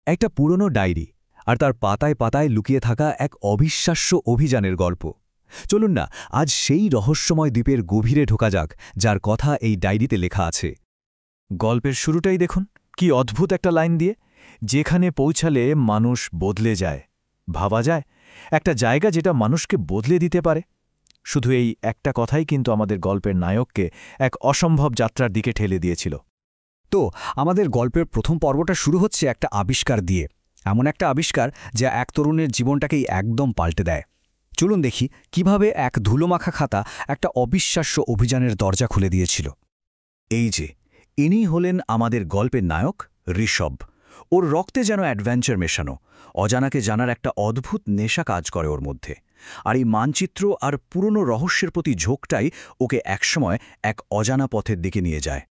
একটা পুরনো ডায়েরি, আর তার পাতায় পাতায় লুকিয়ে থাকা এক অবিশ্বাস্য অভিযানের গল্প। চলুন না আজ সেই রহস্যময় দ্বীপের গভীরে ঢোকা যাক, যার কথা এই ডায়েরিতে লেখা আছে। গল্পের শুরুটাই দেখুন, কি অদ্ভুত একটা লাইন দিয়ে, যেখানে পৌঁছালে মানুষ বদলে যায়। ভাবা যায়, একটা জায়গা যেটা মানুষকে বদলে দিতে পারে। শুধু এই একটা কথাই কিন্তু আমাদের গল্পের নায়ককে এক অসম্ভব যাত্রার দিকে ঠেলে দিয়েছিল। তো আমাদের গল্পের প্রথম পর্বটা শুরু হচ্ছে একটা আবিষ্কার দিয়ে, এমন একটা আবিষ্কার যা এক তরুণের জীবনটাকেই একদম পাল্টে দেয়। চলুন দেখি কিভাবে এক ধুলোমাখা খাতা একটা অবিশ্বাস্য অভিযানের দরজা খুলে দিয়েছিল। এই যে, ইনি হলেন আমাদের গল্পের নায়ক ঋষভ। ওর রক্তে যেন অ্যাডভেঞ্চার মেশানো, অজানাকে জানার একটা অদ্ভুত নেশা কাজ করে ওর মধ্যে। আর এই মানচিত্র আর পুরনো রহস্যের প্রতি ঝোঁকটাই ওকে একসময় এক অজানা পথের দিকে নিয়ে যায়।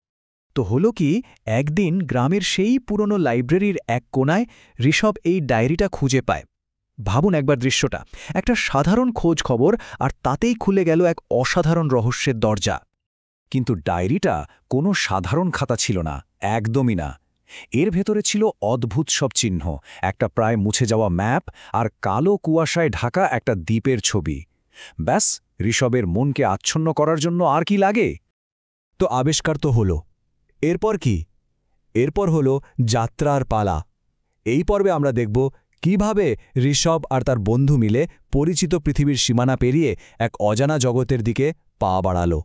তো হলো কি, একদিন গ্রামের সেই পুরনো লাইব্রেরির এক কোণায় ঋষভ এই ডায়েরিটা খুঁজে পায়। ভাবুন একবার দৃশ্যটা, একটা সাধারণ খোঁজ খবর, আর তাতেই খুলে গেল এক অসাধারণ রহস্যের দরজা। কিন্তু ডায়েরিটা কোনো সাধারণ খাতা ছিল না, একদমই না। এর ভেতরে ছিল অদ্ভুত সব চিহ্ন, একটা প্রায় মুছে যাওয়া ম্যাপ, আর কালো কুয়াশায় ঢাকা একটা দ্বীপের ছবি। ব্যাস, ঋষভের মনকে আচ্ছন্ন করার জন্য আর কি লাগে। তো আবিষ্কার তো হলো, এরপর কি? এরপর হলো যাত্রার পালা। এই পর্বে আমরা দেখব কিভাবে ঋষভ আর তার বন্ধু মিলে পরিচিত পৃথিবীর সীমানা পেরিয়ে এক অজানা জগতের দিকে পা বাড়ালো।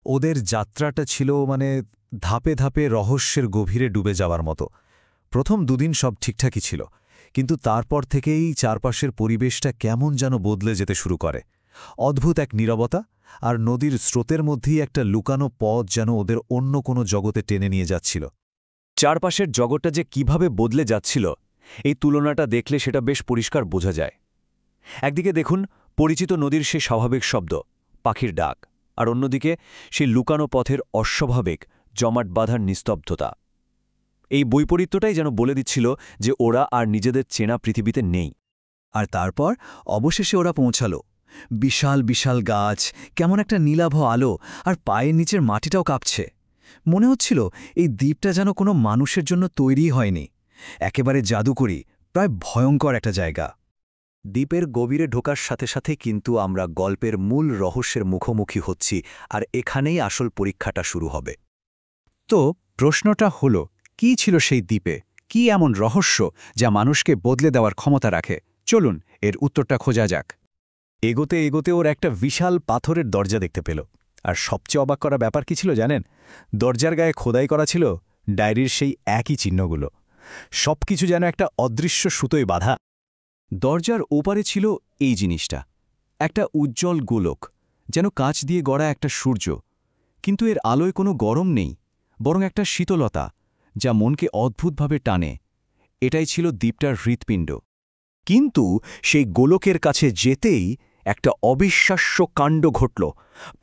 ওদের যাত্রাটা ছিল ধাপে ধাপে রহস্যের গভীরে ডুবে যাওয়ার মতো। প্রথম দুদিন সব ঠিকঠাকই ছিল, কিন্তু তারপর থেকেই চারপাশের পরিবেশটা কেমন যেন বদলে যেতে শুরু করে। অদ্ভুত এক নীরবতা, আর নদীর স্রোতের মধ্যেই একটা লুকানো পথ যেন ওদের অন্য কোনো জগতে টেনে নিয়ে যাচ্ছিল। চারপাশের জগৎটা যে কিভাবে বদলে যাচ্ছিল, এই তুলনাটা দেখলে সেটা বেশ পরিষ্কার বোঝা যায়। একদিকে দেখুন পরিচিত নদীর সে স্বাভাবিক শব্দ, পাখির ডাক, আর অন্যদিকে সেই লুকানো পথের অস্বাভাবিক জমাট বাঁধার নিস্তব্ধতা। এই বৈপরীত্যটাই যেন বলে দিচ্ছিল যে ওরা আর নিজেদের চেনা পৃথিবীতে নেই। আর তারপর অবশেষে ওরা পৌঁছালো। বিশাল বিশাল গাছ, কেমন একটা নীলাভ আলো, আর পায়ের নিচের মাটিটাও কাঁপছে। মনে হচ্ছিল এই দ্বীপটা যেন কোনো মানুষের জন্য তৈরি হয়নি। একেবারে জাদুকরী, প্রায় ভয়ঙ্কর একটা জায়গা। দ্বীপের গভীরে ঢোকার সাথে সাথে কিন্তু আমরা গল্পের মূল রহস্যের মুখোমুখি হচ্ছি, আর এখানেই আসল পরীক্ষাটা শুরু হবে। তো প্রশ্নটা হলো, কি ছিল সেই দ্বীপে? কি এমন রহস্য যা মানুষকে বদলে দেওয়ার ক্ষমতা রাখে? চলুন এর উত্তরটা খোঁজা যাক। এগোতে এগোতে ওর একটা বিশাল পাথরের দরজা দেখতে পেল। আর সবচেয়ে অবাক করা ব্যাপার কি ছিল জানেন? দরজার গায়ে খোদাই করা ছিল ডায়েরির সেই একই চিহ্নগুলো। সবকিছু যেন একটা অদৃশ্য সুতোয় বাঁধা। দরজার ওপারে ছিল এই জিনিসটা, একটা উজ্জ্বল গোলক, যেন কাঁচ দিয়ে গড়া একটা সূর্য। কিন্তু এর আলোয় কোনো গরম নেই, বরং একটা শীতলতা যা মনকে অদ্ভুতভাবে টানে। এটাই ছিল দ্বীপটার হৃৎপিণ্ড। কিন্তু সেই গোলকের কাছে যেতেই একটা অবিশ্বাস্য কাণ্ড ঘটল।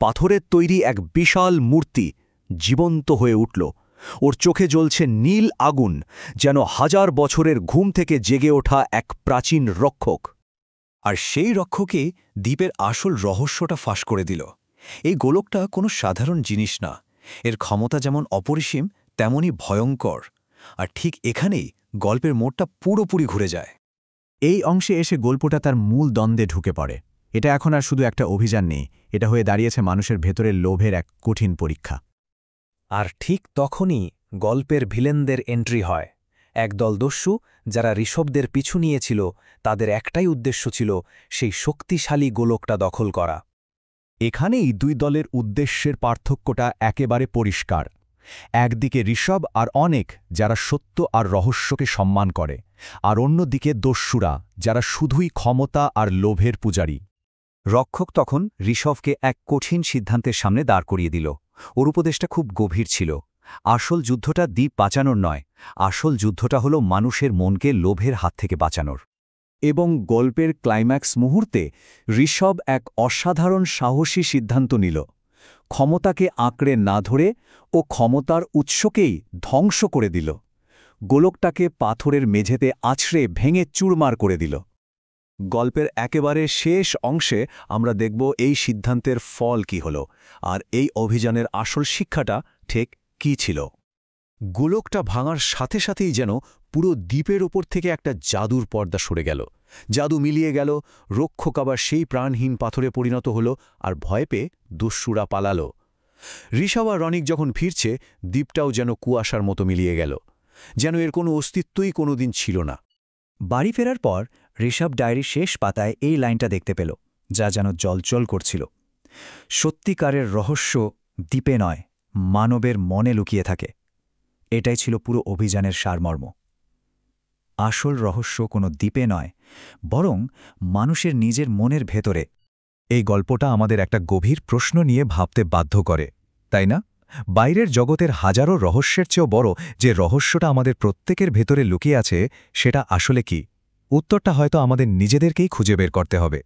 পাথরের তৈরি এক বিশাল মূর্তি জীবন্ত হয়ে উঠল। ওর চোখে জ্বলছে নীল আগুন, যেন হাজার বছরের ঘুম থেকে জেগে ওঠা এক প্রাচীন রক্ষক। আর সেই রক্ষকে দ্বীপের আসল রহস্যটা ফাঁস করে দিল। এই গোলকটা কোনো সাধারণ জিনিস না, এর ক্ষমতা যেমন অপরিসীম তেমনই ভয়ঙ্কর। আর ঠিক এখানেই গল্পের মোড়টা পুরোপুরি ঘুরে যায়। এই অংশে এসে গল্পটা তার মূল দ্বন্দ্বে ঢুকে পড়ে। এটা এখন আর শুধু একটা অভিযান নেই, এটা হয়ে দাঁড়িয়েছে মানুষের ভেতরের লোভের এক কঠিন পরীক্ষা। আর ঠিক তখনই গল্পের ভিলেনদের এন্ট্রি হয়। একদল দস্যু যারা ঋষভদের পিছু নিয়েছিল, তাদের একটাই উদ্দেশ্য ছিল সেই শক্তিশালী গোলকটা দখল করা। এখানেই দুই দলের উদ্দেশ্যের পার্থক্যটা একেবারে পরিষ্কার। একদিকে ঋষভ আর অনেক, যারা সত্য আর রহস্যকে সম্মান করে, আর অন্যদিকে দস্যুরা, যারা শুধুই ক্ষমতা আর লোভের পূজারী। রক্ষক তখন ঋষভকে এক কঠিন সিদ্ধান্তের সামনে দাঁড় করিয়ে দিল। ওর উপদেশটা খুব গভীর ছিল। আসল যুদ্ধটা দ্বীপ বাঁচানোর নয়, আসল যুদ্ধটা হলো মানুষের মনকে লোভের হাত থেকে বাঁচানোর। এবং গল্পের ক্লাইম্যাক্স মুহূর্তে ঋষভ এক অসাধারণ সাহসী সিদ্ধান্ত নিল। ক্ষমতাকে আঁকড়ে না ধরে ও ক্ষমতার উৎসকেই ধ্বংস করে দিল। গোলকটাকে পাথরের মেঝেতে আছড়ে ভেঙে চুরমার করে দিল। গল্পের একেবারে শেষ অংশে আমরা দেখব এই সিদ্ধান্তের ফল কি হল, আর এই অভিযানের আসল শিক্ষাটা ঠিক কী ছিল। গোলকটা ভাঙার সাথে সাথেই যেন পুরো দ্বীপের ওপর থেকে একটা জাদুর পর্দা সরে গেল। জাদু মিলিয়ে গেল, রক্ষক আবার সেই প্রাণহীন পাথরে পরিণত হল, আর ভয় পেয়ে দস্যুরা পালাল। ঋষভ আর রনিক যখন ফিরছে, দ্বীপটাও যেন কুয়াশার মতো মিলিয়ে গেল, যেন এর কোনো অস্তিত্বই কোনোদিন ছিল না। বাড়ি ফেরার পর ঋষভ ডায়েরির শেষ পাতায় এই লাইনটা দেখতে পেল, যা যেন জলজল করছিল। সত্যিকারের রহস্য দ্বীপে নয়, মানবের মনে লুকিয়ে থাকে। এটাই ছিল পুরো অভিযানের সারমর্ম। আসল রহস্য কোনো দ্বীপে নয়, বরং মানুষের নিজের মনের ভেতরে। এই গল্পটা আমাদের একটা গভীর প্রশ্ন নিয়ে ভাবতে বাধ্য করে, তাই না? বাইরের জগতের হাজারো রহস্যের চেয়েও বড় যে রহস্যটা আমাদের প্রত্যেকের ভেতরে লুকিয়ে আছে, সেটা আসলে কি? উত্তরটা হয়তো আমাদের নিজেদেরকেই খুঁজে বের করতে হবে।